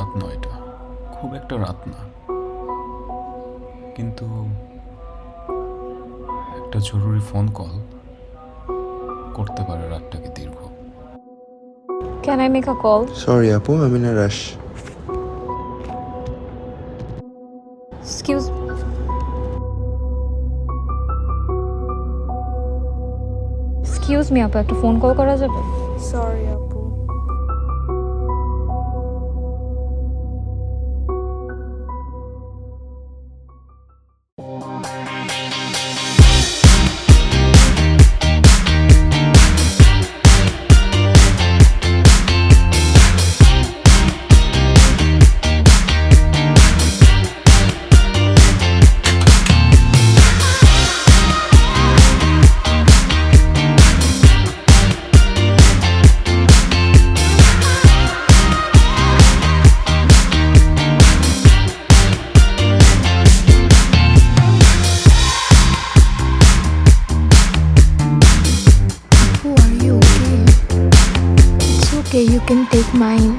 রাত নয়, এটা খুব একটা রাত না, কিন্তু একটা জরুরি ফোন কল করতে পারে রাতটাকে দীর্ঘ। Can I make a call? Sorry, Apu, I'm in a rush. Excuse me, আপু একটা ফোন কল করা যাবে? সরি আপু। Who are you okay? It's okay, you can take mine.